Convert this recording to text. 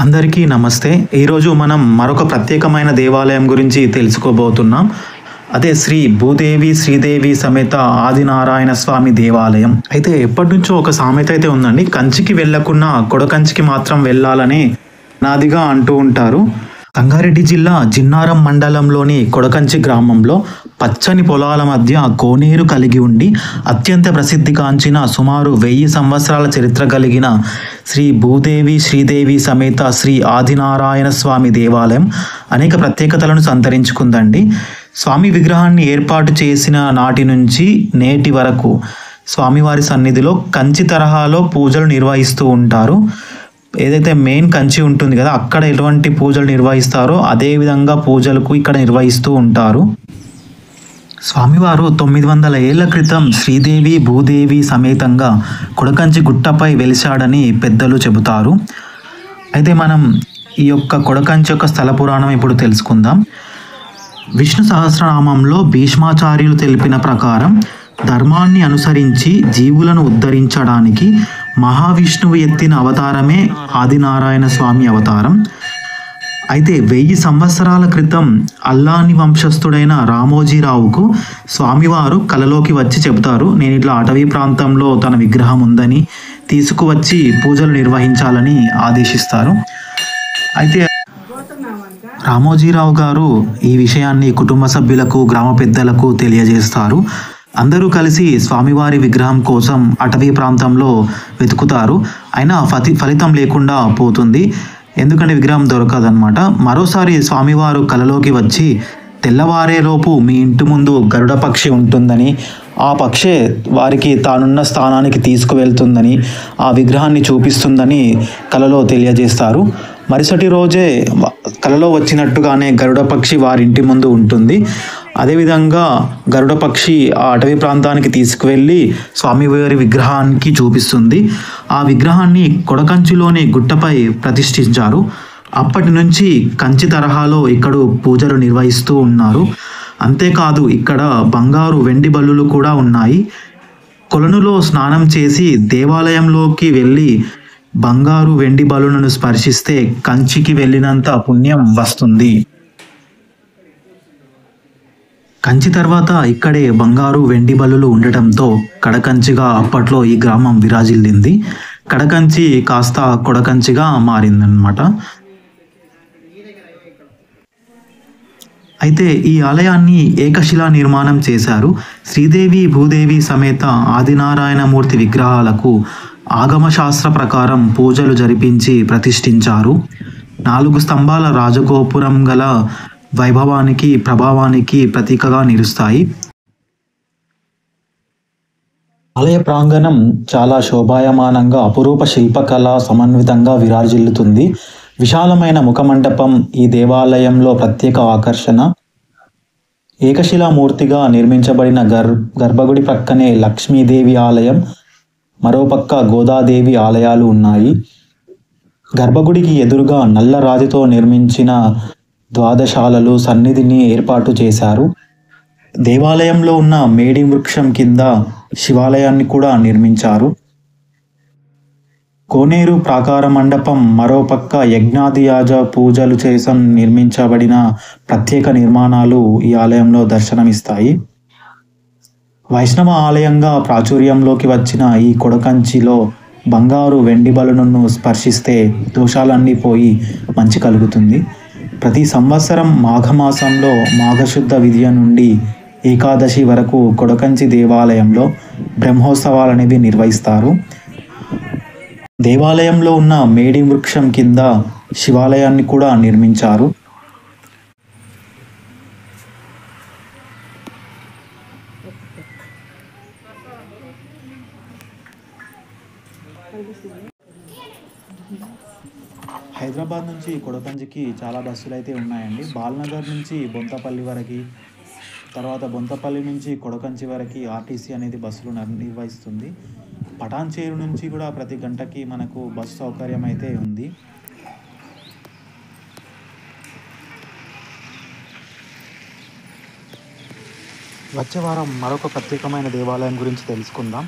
అందరికీ నమస్తే. ఈరోజు మనం మరొక ప్రత్యేకమైన దేవాలయం గురించి తెలుసుకోబోతున్నాం. అదే శ్రీ భూదేవి శ్రీదేవి సమేత ఆదినారాయణ స్వామి దేవాలయం. అయితే ఎప్పటినుంచో ఒక సామెత అయితే ఉందండి. కంచికి వెళ్ళకున్నా కొడకంచికి మాత్రం వెళ్ళాలని నాదిగా అంటూ ఉంటారు. సంగారెడ్డి జిల్లా జిన్నారం మండలంలోని కొడకంచి గ్రామంలో పచ్చని పొలాల మధ్య కోనేరు కలిగి ఉండి అత్యంత ప్రసిద్ధిగాంచిన సుమారు 1000 సంవత్సరాల చరిత్ర కలిగిన శ్రీ భూదేవి శ్రీదేవి సమేత శ్రీ ఆదినారాయణ స్వామి దేవాలయం అనేక ప్రత్యేకతలను సంతరించుకుందండి. స్వామి విగ్రహాన్ని ఏర్పాటు చేసిన నాటి నుంచి నేటి వరకు స్వామివారి సన్నిధిలో కంచి తరహాలో పూజలు నిర్వహిస్తూ ఉంటారు. ఏదైతే మెయిన్ కంచి ఉంటుంది కదా, అక్కడ ఎటువంటి పూజలు నిర్వహిస్తారో అదే విధంగా పూజలకు ఇక్కడ నిర్వహిస్తూ ఉంటారు. స్వామివారు 900 ఏళ్ల క్రితం శ్రీదేవి భూదేవి సమేతంగా కొడకంచి గుట్టపై వెలిశాడని పెద్దలు చెబుతారు. అయితే మనం ఈ యొక్క కొడకంచి యొక్క స్థల పురాణం ఇప్పుడు తెలుసుకుందాం. విష్ణు సహస్రనామంలో భీష్మాచార్యులు తెలిపిన ప్రకారం ధర్మాన్ని అనుసరించి జీవులను ఉద్ధరించడానికి మహావిష్ణువు ఎత్తిన అవతారమే ఆదినారాయణ స్వామి అవతారం. అయితే 1000 సంవత్సరాల క్రితం అల్లాని వంశస్థుడైన రామోజీరావుకు స్వామివారు కలలోకి వచ్చి చెబుతారు, నేను ఇట్లా అటవీ ప్రాంతంలో తన విగ్రహం ఉందని తీసుకువచ్చి పూజలు నిర్వహించాలని ఆదేశిస్తారు. అయితే రామోజీరావు గారు ఈ విషయాన్ని కుటుంబ సభ్యులకు గ్రామ పెద్దలకు తెలియజేస్తారు. అందరూ కలిసి స్వామివారి విగ్రహం కోసం అటవీ ప్రాంతంలో వెతుకుతారు. అయినా ఫలితం లేకుండా పోతుంది. ఎందుకంటే విగ్రహం దొరకదనమాట. మరోసారి స్వామివారు కలలోకి వచ్చి తెల్లవారేలోపు మీ ఇంటి ముందు గరుడ పక్షి ఉంటుందని, ఆ పక్షే వారికి తానున్న స్థానానికి తీసుకువెళ్తుందని, ఆ విగ్రహాన్ని చూపిస్తుందని కలలో తెలియజేస్తారు. మరుసటి రోజే కలలో వచ్చినట్టుగానే గరుడ పక్షి వారి ఇంటి ముందు ఉంటుంది. అదేవిధంగా గరుడ పక్షి ఆ అటవీ ప్రాంతానికి తీసుకువెళ్ళి స్వామివారి విగ్రహానికి చూపిస్తుంది. ఆ విగ్రహాన్ని కొడకంచిలోని గుట్టపై ప్రతిష్ఠించారు. అప్పటి నుంచి కంచి తరహాలో ఇక్కడ పూజలు నిర్వహిస్తూ ఉన్నారు. అంతేకాదు ఇక్కడ బంగారు వెండి బలులు కూడా ఉన్నాయి. కొలనులో స్నానం చేసి దేవాలయంలోకి వెళ్ళి బంగారు వెండి బలులను స్పర్శిస్తే కంచికి వెళ్ళినంత పుణ్యం వస్తుంది. కంచి తర్వాత ఇక్కడే బంగారు వెండి బలులు ఉండటంతో కడకంచిగా అప్పట్లో ఈ గ్రామం విరాజిల్లింది. కడకంచి కాస్త కొడకంచిగా మారిందన్నమాట. అయితే ఈ ఆలయాన్ని ఏకశిలా నిర్మాణం చేశారు. శ్రీదేవి భూదేవి సమేత ఆదినారాయణమూర్తి విగ్రహాలకు ఆగమశాస్త్ర ప్రకారం పూజలు జరిపించి ప్రతిష్ఠించారు. 4 స్తంభాల రాజగోపురం గల వైభవానికి ప్రభావానికి ప్రతీకగా నిలుస్తాయి. ఆలయ ప్రాంగణం చాలా శోభాయమానంగా అపురూప శిల్పకళా సమన్వితంగా విరాజిల్లుతుంది. విశాలమైన ముఖమండపం ఈ దేవాలయంలో ప్రత్యేక ఆకర్షణ. ఏకశిలామూర్తిగా నిర్మించబడిన గర్భగుడి ప్రక్కనే లక్ష్మీదేవి ఆలయం, మరోపక్క గోదాదేవి ఆలయాలు ఉన్నాయి. గర్భగుడికి ఎదురుగా నల్ల రాతితో నిర్మించిన ద్వాదశాలలు సన్నిధిని ఏర్పాటు చేశారు. దేవాలయంలో ఉన్న మేడి వృక్షం కింద శివాలయాన్ని కూడా నిర్మించారు. కోనేరు ప్రాకార మండపం మరోపక్క యజ్ఞాదియాజ పూజలు చేసం నిర్మించబడిన ప్రత్యేక నిర్మాణాలు ఈ ఆలయంలో దర్శనమిస్తాయి. వైష్ణవ ఆలయంగా ప్రాచుర్యంలోకి వచ్చిన ఈ కొడకంచిలో బంగారు వెండి బలులను స్పర్శిస్తే దోషాలన్నీ పోయి మంచి కలుగుతుంది. ప్రతి సంవత్సరం మాఘమాసంలో మాఘశుద్ధ విద్య నుండి ఏకాదశి వరకు కొడకంచి దేవాలయంలో బ్రహ్మోత్సవాలు అనేవి నిర్వహిస్తారు. దేవాలయంలో ఉన్న మేడి వృక్షం కింద శివాలయాన్ని కూడా నిర్మించారు. హైదరాబాద్ నుంచి కొడకంచికి చాలా బస్సులు అయితే ఉన్నాయండి. బాల్నగర్ నుంచి బొంతపల్లి వరకు, తర్వాత బొంతపల్లి నుంచి కొడకంచి వరకు ఆర్టీసీ అనేది బస్సులు నిర్వహిస్తుంది. పటాన్చేరు నుంచి కూడా ప్రతి గంటకి మనకు బస్సు సౌకర్యం అయితే ఉంది. వచ్చే వారం మరొక ప్రత్యేకమైన దేవాలయం గురించి తెలుసుకుందాం.